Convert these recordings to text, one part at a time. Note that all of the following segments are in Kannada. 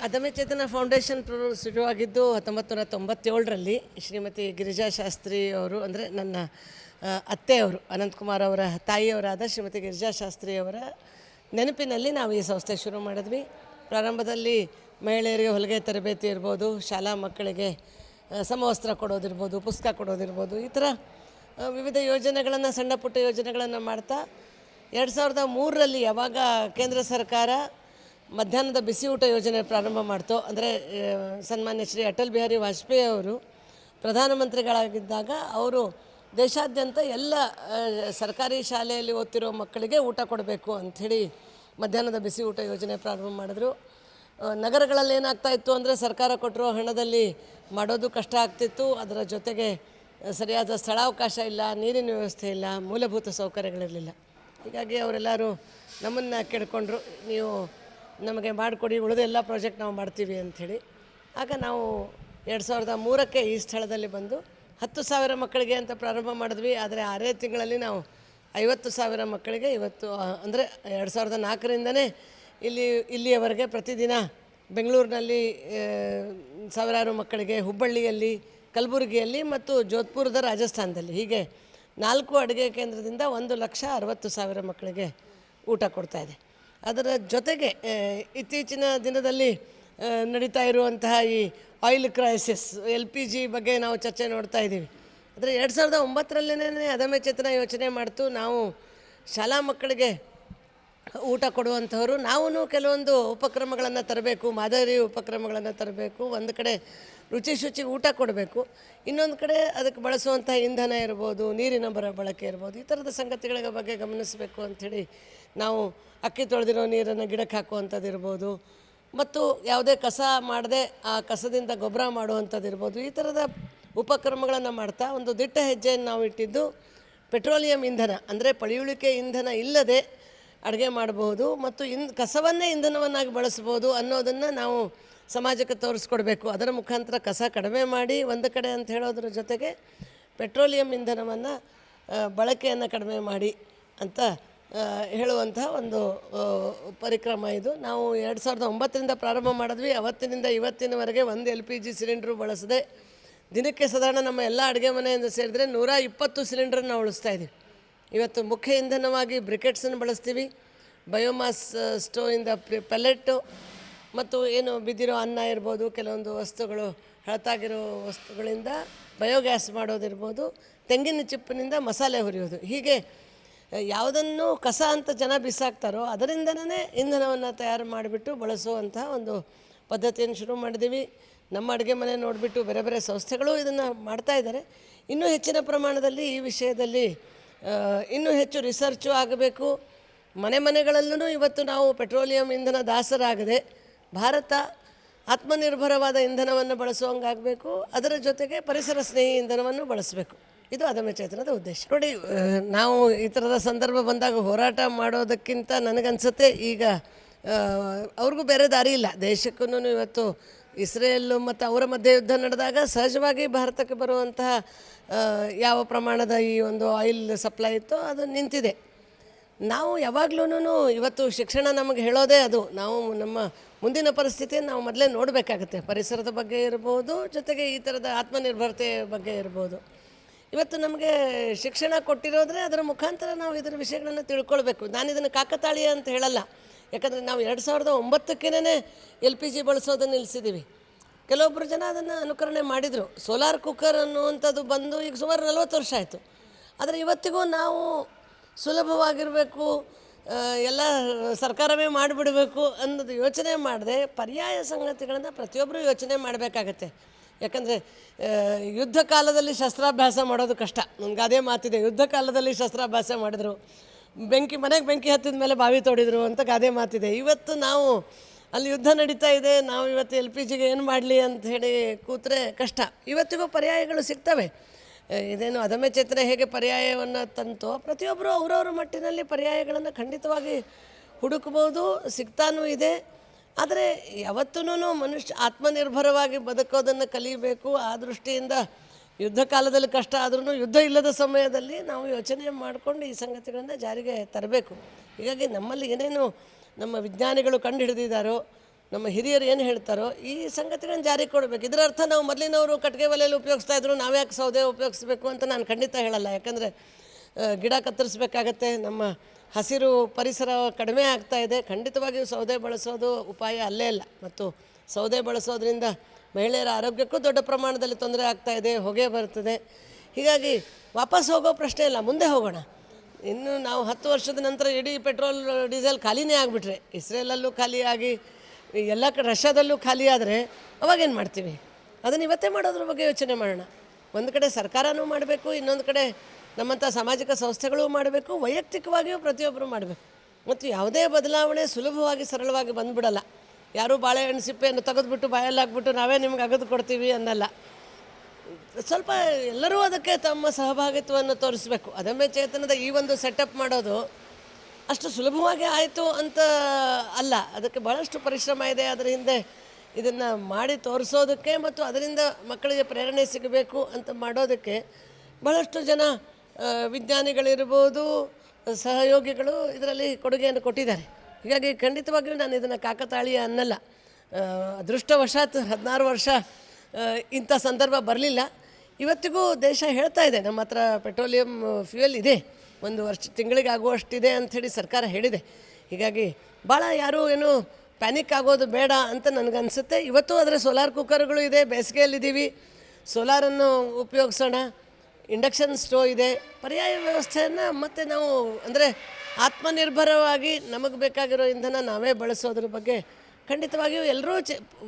ಅದಮ್ಯ ಚೇತನ ಫೌಂಡೇಶನ್ ಶುರುವಾಗಿದ್ದು 1997ರಲ್ಲಿ ಶ್ರೀಮತಿ ಗಿರಿಜಾ ಶಾಸ್ತ್ರಿ ಅವರು, ಅಂದರೆ ನನ್ನ ಅತ್ತೆಯವರು, ಅನಂತಕುಮಾರ್ ಅವರ ತಾಯಿಯವರಾದ ಶ್ರೀಮತಿ ಗಿರಿಜಾ ಶಾಸ್ತ್ರಿ ಅವರ ನೆನಪಿನಲ್ಲಿ ನಾವು ಈ ಸಂಸ್ಥೆ ಶುರು ಮಾಡಿದ್ವಿ. ಪ್ರಾರಂಭದಲ್ಲಿ ಮಹಿಳೆಯರಿಗೆ ಹೊಲಿಗೆ ತರಬೇತಿ ಇರ್ಬೋದು, ಶಾಲಾ ಮಕ್ಕಳಿಗೆ ಸಮವಸ್ತ್ರ ಕೊಡೋದಿರ್ಬೋದು, ಪುಸ್ತಕ ಕೊಡೋದಿರ್ಬೋದು, ಈ ಥರ ವಿವಿಧ ಯೋಜನೆಗಳನ್ನು, ಸಣ್ಣ ಪುಟ್ಟ ಯೋಜನೆಗಳನ್ನು ಮಾಡ್ತಾ 2003ರಲ್ಲಿ ಯಾವಾಗ ಕೇಂದ್ರ ಸರ್ಕಾರ ಮಧ್ಯಾಹ್ನದ ಬಿಸಿ ಊಟ ಯೋಜನೆ ಪ್ರಾರಂಭ ಮಾಡ್ತು, ಅಂದರೆ ಸನ್ಮಾನ್ಯ ಶ್ರೀ ಅಟಲ್ ಬಿಹಾರಿ ವಾಜಪೇಯಿ ಅವರು ಪ್ರಧಾನಮಂತ್ರಿಗಳಾಗಿದ್ದಾಗ ಅವರು ದೇಶಾದ್ಯಂತ ಎಲ್ಲ ಸರ್ಕಾರಿ ಶಾಲೆಯಲ್ಲಿ ಓದ್ತಿರೋ ಮಕ್ಕಳಿಗೆ ಊಟ ಕೊಡಬೇಕು ಅಂಥೇಳಿ ಮಧ್ಯಾಹ್ನದ ಬಿಸಿ ಊಟ ಯೋಜನೆ ಪ್ರಾರಂಭ ಮಾಡಿದ್ರು. ನಗರಗಳಲ್ಲಿ ಏನಾಗ್ತಾಯಿತ್ತು ಅಂದರೆ ಸರ್ಕಾರ ಕೊಟ್ಟಿರೋ ಹಣದಲ್ಲಿ ಮಾಡೋದು ಕಷ್ಟ ಆಗ್ತಿತ್ತು. ಅದರ ಜೊತೆಗೆ ಸರಿಯಾದ ಸ್ಥಳಾವಕಾಶ ಇಲ್ಲ, ನೀರಿನ ವ್ಯವಸ್ಥೆ ಇಲ್ಲ, ಮೂಲಭೂತ ಸೌಕರ್ಯಗಳಿರಲಿಲ್ಲ. ಹೀಗಾಗಿ ಅವರೆಲ್ಲರೂ ನಮ್ಮನ್ನು ಕೇಳಿಕೊಂಡ್ರು, ನೀವು ನಮಗೆ ಮಾಡಿಕೊಡಿ, ಉಳಿದ ಎಲ್ಲ ಪ್ರಾಜೆಕ್ಟ್ ನಾವು ಮಾಡ್ತೀವಿ ಅಂಥೇಳಿ. ಆಗ ನಾವು 2003ಕ್ಕೆ ಈ ಸ್ಥಳದಲ್ಲಿ ಬಂದು 10,000 ಮಕ್ಕಳಿಗೆ ಅಂತ ಪ್ರಾರಂಭ ಮಾಡಿದ್ವಿ. ಆದರೆ 6 ತಿಂಗಳಲ್ಲಿ ನಾವು 50,000 ಮಕ್ಕಳಿಗೆ ಇವತ್ತು, ಅಂದರೆ 2004ರಿಂದನೇ ಇಲ್ಲಿಯವರೆಗೆ ಪ್ರತಿದಿನ ಬೆಂಗಳೂರಿನಲ್ಲಿ ಸಾವಿರಾರು ಮಕ್ಕಳಿಗೆ, ಹುಬ್ಬಳ್ಳಿಯಲ್ಲಿ, ಕಲಬುರಗಿಯಲ್ಲಿ ಮತ್ತು ಜೋಧ್ಪುರದ ರಾಜಸ್ಥಾನದಲ್ಲಿ, ಹೀಗೆ 4 ಅಡುಗೆ ಕೇಂದ್ರದಿಂದ 1,60,000 ಮಕ್ಕಳಿಗೆ ಊಟ ಕೊಡ್ತಾಯಿದೆ. ಅದರ ಜೊತೆಗೆ ಇತ್ತೀಚಿನ ದಿನದಲ್ಲಿ ನಡೀತಾ ಇರುವಂತಹ ಈ ಆಯಿಲ್ ಕ್ರೈಸಿಸ್, LPG ಬಗ್ಗೆ ನಾವು ಚರ್ಚೆ ನೋಡ್ತಾ ಇದ್ದೀವಿ. ಆದರೆ 2009ರಲ್ಲೇ ಅದಮ್ಯ ಚೇತನ ಯೋಚನೆ ಮಾಡ್ತು, ನಾವು ಶಾಲಾ ಮಕ್ಕಳಿಗೆ ಊಟ ಕೊಡುವಂಥವರು ನಾವು ಕೆಲವೊಂದು ಉಪಕ್ರಮಗಳನ್ನು ತರಬೇಕು, ಮಾದರಿ ಉಪಕ್ರಮಗಳನ್ನು ತರಬೇಕು. ಒಂದು ಕಡೆ ರುಚಿ ಶುಚಿ ಊಟ ಕೊಡಬೇಕು, ಇನ್ನೊಂದು ಕಡೆ ಅದಕ್ಕೆ ಬಳಸುವಂಥ ಇಂಧನ ಇರ್ಬೋದು, ನೀರಿನ ಬಳಕೆ ಇರ್ಬೋದು, ಈ ಥರದ ಸಂಗತಿಗಳ ಬಗ್ಗೆ ಗಮನಿಸಬೇಕು ಅಂಥೇಳಿ ನಾವು ಅಕ್ಕಿ ತೊಳೆದಿರೋ ನೀರನ್ನು ಗಿಡಕ್ಕೆ ಹಾಕುವಂಥದ್ದು ಇರ್ಬೋದು, ಮತ್ತು ಯಾವುದೇ ಕಸ ಮಾಡದೆ ಆ ಕಸದಿಂದ ಗೊಬ್ಬರ ಮಾಡುವಂಥದ್ದು ಇರ್ಬೋದು, ಈ ಥರದ ಉಪಕ್ರಮಗಳನ್ನು ಮಾಡ್ತಾ ಒಂದು ದಿಟ್ಟ ಹೆಜ್ಜೆಯನ್ನು ನಾವು ಇಟ್ಟಿದ್ದು ಪೆಟ್ರೋಲಿಯಂ ಇಂಧನ, ಅಂದರೆ ಪಳೆಯುಳಿಕೆ ಇಂಧನ ಇಲ್ಲದೆ ಅಡುಗೆ ಮಾಡಬಹುದು ಮತ್ತು ಕಸವನ್ನೇ ಇಂಧನವನ್ನಾಗಿ ಬಳಸ್ಬೋದು ಅನ್ನೋದನ್ನು ನಾವು ಸಮಾಜಕ್ಕೆ ತೋರಿಸ್ಕೊಡ್ಬೇಕು. ಅದರ ಮುಖಾಂತರ ಕಸ ಕಡಿಮೆ ಮಾಡಿ ಒಂದು ಕಡೆ ಅಂತ ಹೇಳೋದ್ರ ಜೊತೆಗೆ ಪೆಟ್ರೋಲಿಯಂ ಇಂಧನವನ್ನು ಬಳಕೆಯನ್ನು ಕಡಿಮೆ ಮಾಡಿ ಅಂತ ಹೇಳುವಂತಹ ಒಂದು ಪರಿಕ್ರಮ ಇದು. ನಾವು 2009ರಿಂದ ಪ್ರಾರಂಭ ಮಾಡಿದ್ವಿ. ಅವತ್ತಿನಿಂದ ಇವತ್ತಿನವರೆಗೆ ಒಂದು LPG ಸಿಲಿಂಡ್ರು ಬಳಸದೆ ದಿನಕ್ಕೆ ಸಾಧಾರಣ ನಮ್ಮ ಎಲ್ಲ ಅಡುಗೆ ಮನೆಯಿಂದ ಸೇರಿದ್ರೆ 120 ಸಿಲಿಂಡ್ರನ್ನ ಉಳಿಸ್ತಾ ಇದ್ದೀವಿ. ಇವತ್ತು ಮುಖ್ಯ ಇಂಧನವಾಗಿ ಬ್ರಿಕೆಟ್ಸನ್ನು ಬಳಸ್ತೀವಿ, ಬಯೋಮಾಸ್ ಸ್ಟೋವಿಂದ ಪೆಲೆಟ್ಟು, ಮತ್ತು ಏನು ಬಿದ್ದಿರೋ ಅನ್ನ ಇರ್ಬೋದು, ಕೆಲವೊಂದು ವಸ್ತುಗಳು ಹಳತಾಗಿರೋ ವಸ್ತುಗಳಿಂದ ಬಯೋಗ್ಯಾಸ್ ಮಾಡೋದಿರ್ಬೋದು, ತೆಂಗಿನ ಚಿಪ್ಪಿನಿಂದ ಮಸಾಲೆ ಹುರಿಯೋದು, ಹೀಗೆ ಯಾವುದನ್ನು ಕಸ ಅಂತ ಜನ ಬಿಸಾಕ್ತಾರೋ ಅದರಿಂದನೇ ಇಂಧನವನ್ನು ತಯಾರು ಮಾಡಿಬಿಟ್ಟು ಬಳಸುವಂಥ ಒಂದು ಪದ್ಧತಿಯನ್ನು ಶುರು ಮಾಡಿದ್ದೀವಿ. ನಮ್ಮ ಅಡುಗೆ ಮನೆ ನೋಡಿಬಿಟ್ಟು ಬೇರೆ ಬೇರೆ ಸಂಸ್ಥೆಗಳು ಇದನ್ನು ಮಾಡ್ತಾಯಿದ್ದಾರೆ. ಇನ್ನೂ ಹೆಚ್ಚಿನ ಪ್ರಮಾಣದಲ್ಲಿ ಈ ವಿಷಯದಲ್ಲಿ ಇನ್ನೂ ಹೆಚ್ಚು ರಿಸರ್ಚು ಆಗಬೇಕು. ಮನೆಗಳಲ್ಲೂ ಇವತ್ತು ನಾವು ಪೆಟ್ರೋಲಿಯಂ ಇಂಧನ ದಾಸರಾಗದೆ ಭಾರತ ಆತ್ಮನಿರ್ಭರವಾದ ಇಂಧನವನ್ನು ಬಳಸುವಂಗಾಗಬೇಕು. ಅದರ ಜೊತೆಗೆ ಪರಿಸರ ಸ್ನೇಹಿ ಇಂಧನವನ್ನು ಬಳಸಬೇಕು. ಇದು ಅದಮ್ಯ ಚೇತನದ ಉದ್ದೇಶ. ನೋಡಿ, ನಾವು ಈ ಥರದ ಸಂದರ್ಭ ಬಂದಾಗ ಹೋರಾಟ ಮಾಡೋದಕ್ಕಿಂತ ನನಗನ್ಸುತ್ತೆ ಈಗ ಅವ್ರಿಗೂ ಬೇರೆ ದಾರಿ ಇಲ್ಲ. ದೇಶಕ್ಕೂ ಇವತ್ತು ಇಸ್ರೇಲ್ ಮತ್ತು ಅವರ ಮಧ್ಯೆ ಯುದ್ಧ ನಡೆದಾಗ ಸಹಜವಾಗಿ ಭಾರತಕ್ಕೆ ಬರುವಂತಹ ಯಾವ ಪ್ರಮಾಣದ ಈ ಒಂದು ಆಯಿಲ್ ಸಪ್ಲೈ ಇತ್ತೋ ಅದು ನಿಂತಿದೆ. ನಾವು ಯಾವಾಗಲೂ ಇವತ್ತು ಶಿಕ್ಷಣ ನಮಗೆ ಹೇಳೋದೇ ಅದು. ನಾವು ನಮ್ಮ ಮುಂದಿನ ಪರಿಸ್ಥಿತಿಯನ್ನು ನಾವು ಮೊದಲೇ ನೋಡಬೇಕಾಗತ್ತೆ. ಪರಿಸರದ ಬಗ್ಗೆ ಇರ್ಬೋದು, ಜೊತೆಗೆ ಈ ಥರದ ಆತ್ಮನಿರ್ಭರತೆ ಬಗ್ಗೆ ಇರ್ಬೋದು. ಇವತ್ತು ನಮಗೆ ಶಿಕ್ಷಣ ಕೊಟ್ಟಿರೋದ್ರೆ ಅದರ ಮುಖಾಂತರ ನಾವು ಇದರ ವಿಷಯಗಳನ್ನು ತಿಳ್ಕೊಳ್ಬೇಕು. ನಾನು ಇದನ್ನು ಕಾಕತಾಳೀಯ ಅಂತ ಹೇಳಲ್ಲ, ಯಾಕಂದರೆ ನಾವು 2009ಕ್ಕೇ LPG ಬಳಸೋದನ್ನು ನಿಲ್ಲಿಸಿದ್ದೀವಿ. ಕೆಲವೊಬ್ಬರು ಜನ ಅದನ್ನು ಅನುಕರಣೆ ಮಾಡಿದರು. ಸೋಲಾರ್ ಕುಕ್ಕರ್ ಅನ್ನುವಂಥದ್ದು ಬಂದು ಈಗ ಸುಮಾರು 40 ವರ್ಷ ಆಯಿತು. ಆದರೆ ಇವತ್ತಿಗೂ ನಾವು ಸುಲಭವಾಗಿರಬೇಕು, ಎಲ್ಲ ಸರ್ಕಾರವೇ ಮಾಡಿಬಿಡಬೇಕು ಅನ್ನೋದು ಯೋಚನೆ ಮಾಡದೆ ಪರ್ಯಾಯ ಸಂಗತಿಗಳನ್ನು ಪ್ರತಿಯೊಬ್ಬರು ಯೋಚನೆ ಮಾಡಬೇಕಾಗತ್ತೆ. ಯಾಕಂದರೆ ಯುದ್ಧ ಕಾಲದಲ್ಲಿ ಶಸ್ತ್ರಾಭ್ಯಾಸ ಮಾಡೋದು ಕಷ್ಟ. ನನಗೆ ಅದೇ ಮಾತಿದೆ, ಯುದ್ಧ ಕಾಲದಲ್ಲಿ ಶಸ್ತ್ರಾಭ್ಯಾಸ ಮಾಡಿದರು, ಮನೆಗೆ ಬೆಂಕಿ ಹತ್ತಿದ ಮೇಲೆ ಬಾವಿ ತೋಡಿದರು ಅಂತ ಗಾದೆ ಮಾತಿದೆ. ಇವತ್ತು ನಾವು ಅಲ್ಲಿ ಯುದ್ಧ ನಡೀತಾ ಇದೆ, ನಾವು ಇವತ್ತು LPGಗೆ ಏನು ಮಾಡಲಿ ಅಂತ ಹೇಳಿ ಕೂತ್ರೆ ಕಷ್ಟ. ಇವತ್ತಿಗೂ ಪರ್ಯಾಯಗಳು ಸಿಗ್ತವೆ. ಇದೇನು ಅದಮ್ಯ ಚೇತನ ಹೇಗೆ ಪರ್ಯಾಯವನ್ನು ತಂತೋ, ಪ್ರತಿಯೊಬ್ಬರು ಅವರವ್ರ ಮಟ್ಟಿನಲ್ಲಿ ಪರ್ಯಾಯಗಳನ್ನು ಖಂಡಿತವಾಗಿ ಹುಡುಕ್ಬೋದು, ಸಿಗ್ತಾನೂ ಇದೆ. ಆದರೆ ಯಾವತ್ತೂ ಮನುಷ್ಯ ಆತ್ಮನಿರ್ಭರವಾಗಿ ಬದುಕೋದನ್ನು ಕಲಿಬೇಕು. ಆ ದೃಷ್ಟಿಯಿಂದ ಯುದ್ಧ ಕಾಲದಲ್ಲಿ ಕಷ್ಟ ಆದ್ರೂ ಯುದ್ಧ ಇಲ್ಲದ ಸಮಯದಲ್ಲಿ ನಾವು ಯೋಚನೆ ಮಾಡಿಕೊಂಡು ಈ ಸಂಗತಿಗಳನ್ನು ಜಾರಿಗೆ ತರಬೇಕು. ಹೀಗಾಗಿ ನಮ್ಮಲ್ಲಿ ಏನೇನು ನಮ್ಮ ವಿಜ್ಞಾನಿಗಳು ಕಂಡು ಹಿಡಿದಿದ್ದಾರೋ, ನಮ್ಮ ಹಿರಿಯರು ಏನು ಹೇಳ್ತಾರೋ ಈ ಸಂಗತಿಗಳನ್ನ ಜಾರಿಗೆ ಕೊಡಬೇಕು. ಇದರ ಅರ್ಥ ನಾವು ಮೊದಲಿನವರು ಕಟ್ಟಿಗೆ ಒಲೆಯಲ್ಲಿ ಉಪಯೋಗಿಸ್ತಾ ಇದ್ರು, ನಾವ್ಯಾಕೆ ಸೌದೆ ಉಪಯೋಗಿಸ್ಬೇಕು ಅಂತ ನಾನು ಖಂಡಿತ ಹೇಳಲ್ಲ. ಯಾಕಂದರೆ ಗಿಡ ಕತ್ತರಿಸ್ಬೇಕಾಗತ್ತೆ, ನಮ್ಮ ಹಸಿರು ಪರಿಸರ ಕಡಿಮೆ ಆಗ್ತಾ ಇದೆ. ಖಂಡಿತವಾಗಿಯೂ ಸೌದೆ ಬಳಸೋದು ಉಪಾಯ ಅಲ್ಲೇ ಇಲ್ಲ. ಮತ್ತು ಸೌದೆ ಬಳಸೋದ್ರಿಂದ ಮಹಿಳೆಯರ ಆರೋಗ್ಯಕ್ಕೂ ದೊಡ್ಡ ಪ್ರಮಾಣದಲ್ಲಿ ತೊಂದರೆ ಆಗ್ತಾ ಇದೆ, ಹೊಗೆ ಬರ್ತದೆ. ಹೀಗಾಗಿ ವಾಪಸ್ ಹೋಗೋ ಪ್ರಶ್ನೆ ಇಲ್ಲ, ಮುಂದೆ ಹೋಗೋಣ. ಇನ್ನು ನಾವು 10 ವರ್ಷದ ನಂತರ ಇಡೀ ಪೆಟ್ರೋಲ್ ಡೀಸೆಲ್ ಖಾಲಿನೇ ಆಗಿಬಿಟ್ರೆ, ಇಸ್ರೇಲಲ್ಲೂ ಖಾಲಿಯಾಗಿ ಎಲ್ಲ ರಷ್ಯಾದಲ್ಲೂ ಖಾಲಿ ಆದರೆ ಅವಾಗೇನು ಮಾಡ್ತೀವಿ? ಅದನ್ನು ಇವತ್ತೇ ಮಾಡೋದ್ರ ಬಗ್ಗೆ ಯೋಚನೆ ಮಾಡೋಣ. ಒಂದು ಕಡೆ ಸರ್ಕಾರನೂ ಮಾಡಬೇಕು, ಇನ್ನೊಂದು ಕಡೆ ನಮ್ಮಂಥ ಸಾಮಾಜಿಕ ಸಂಸ್ಥೆಗಳು ಮಾಡಬೇಕು, ವೈಯಕ್ತಿಕವಾಗಿಯೂ ಪ್ರತಿಯೊಬ್ಬರು ಮಾಡಬೇಕು. ಮತ್ತು ಯಾವುದೇ ಬದಲಾವಣೆ ಸುಲಭವಾಗಿ ಸರಳವಾಗಿ ಬಂದುಬಿಡಲ್ಲ. ಯಾರೂ ಬಾಳೆಹಣ್ಣು ಸಿಪ್ಪೆಯನ್ನು ತೆಗೆದುಬಿಟ್ಟು ಬಾಯಲ್ಲಾಗ್ಬಿಟ್ಟು ನಾವೇ ನಿಮ್ಗೆ ಅಗದು ಕೊಡ್ತೀವಿ ಅನ್ನಲ್ಲ. ಸ್ವಲ್ಪ ಎಲ್ಲರೂ ಅದಕ್ಕೆ ತಮ್ಮ ಸಹಭಾಗಿತ್ವವನ್ನು ತೋರಿಸಬೇಕು. ಅದಮ್ಯ ಚೇತನದ ಈ ಒಂದು ಸೆಟಪ್ ಮಾಡೋದು ಅಷ್ಟು ಸುಲಭವಾಗಿ ಆಯಿತು ಅಂತ ಅಲ್ಲ, ಅದಕ್ಕೆ ಭಾಳಷ್ಟು ಪರಿಶ್ರಮ ಇದೆ. ಅದರ ಹಿಂದೆ ಇದನ್ನು ಮಾಡಿ ತೋರಿಸೋದಕ್ಕೆ ಮತ್ತು ಅದರಿಂದ ಮಕ್ಕಳಿಗೆ ಪ್ರೇರಣೆ ಸಿಗಬೇಕು ಅಂತ ಮಾಡೋದಕ್ಕೆ ಭಾಳಷ್ಟು ಜನ ವಿಜ್ಞಾನಿಗಳಿರ್ಬೋದು, ಸಹಯೋಗಿಗಳು ಇದರಲ್ಲಿ ಕೊಡುಗೆಯನ್ನು ಕೊಟ್ಟಿದ್ದಾರೆ. ಹೀಗಾಗಿ ಖಂಡಿತವಾಗಿಯೂ ನಾನು ಇದನ್ನು ಕಾಕತಾಳೀಯ ಅನ್ನಲ್ಲ. ಅದೃಷ್ಟವಶಾತ್ 16 ವರ್ಷ ಇಂಥ ಸಂದರ್ಭ ಬರಲಿಲ್ಲ. ಇವತ್ತಿಗೂ ದೇಶ ಹೇಳ್ತಾ ಇದೆ ನಮ್ಮ ಹತ್ರ ಪೆಟ್ರೋಲಿಯಂ ಫ್ಯೂಯಲ್ ಇದೆ, 1 ವರ್ಷ ತಿಂಗಳಿಗೆ ಆಗುವಷ್ಟಿದೆ ಅಂಥೇಳಿ ಸರ್ಕಾರ ಹೇಳಿದೆ. ಹೀಗಾಗಿ ಭಾಳ ಯಾರೂ ಏನು ಪ್ಯಾನಿಕ್ ಆಗೋದು ಬೇಡ ಅಂತ ನನಗನ್ಸುತ್ತೆ. ಇವತ್ತು ಅದರ ಸೋಲಾರ್ ಕುಕ್ಕರ್ಗಳು ಇದೆ, ಬೇಸಿಗೆಯಲ್ಲಿದ್ದೀವಿ, ಸೋಲಾರನ್ನು ಉಪಯೋಗಿಸೋಣ. ಇಂಡಕ್ಷನ್ ಸ್ಟೋವ್ ಇದೆ, ಪರ್ಯಾಯ ವ್ಯವಸ್ಥೆಯನ್ನು ಮತ್ತು ನಾವು ಅಂದರೆ ಆತ್ಮನಿರ್ಭರವಾಗಿ ನಮಗೆ ಬೇಕಾಗಿರೋ ಇಂಧನ ನಾವೇ ಬಳಸೋದ್ರ ಬಗ್ಗೆ ಖಂಡಿತವಾಗಿಯೂ ಎಲ್ಲರೂ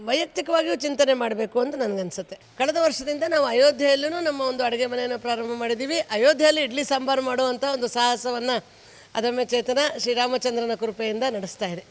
ವೈಯಕ್ತಿಕವಾಗಿಯೂ ಚಿಂತನೆ ಮಾಡಬೇಕು ಅಂತ ನನಗನ್ಸುತ್ತೆ. ಕಳೆದ ವರ್ಷದಿಂದ ನಾವು ಅಯೋಧ್ಯೆಯಲ್ಲೂ ನಮ್ಮ ಒಂದು ಅಡುಗೆ ಮನೆಯನ್ನು ಪ್ರಾರಂಭ ಮಾಡಿದ್ದೀವಿ. ಅಯೋಧ್ಯೆಯಲ್ಲಿ ಇಡ್ಲಿ ಸಾಂಬಾರು ಮಾಡುವಂಥ ಒಂದು ಸಾಹಸವನ್ನು ಅದಮ್ಯ ಚೇತನ ಶ್ರೀರಾಮಚಂದ್ರನ ಕೃಪೆಯಿಂದ ನಡೆಸ್ತಾ ಇದೆ.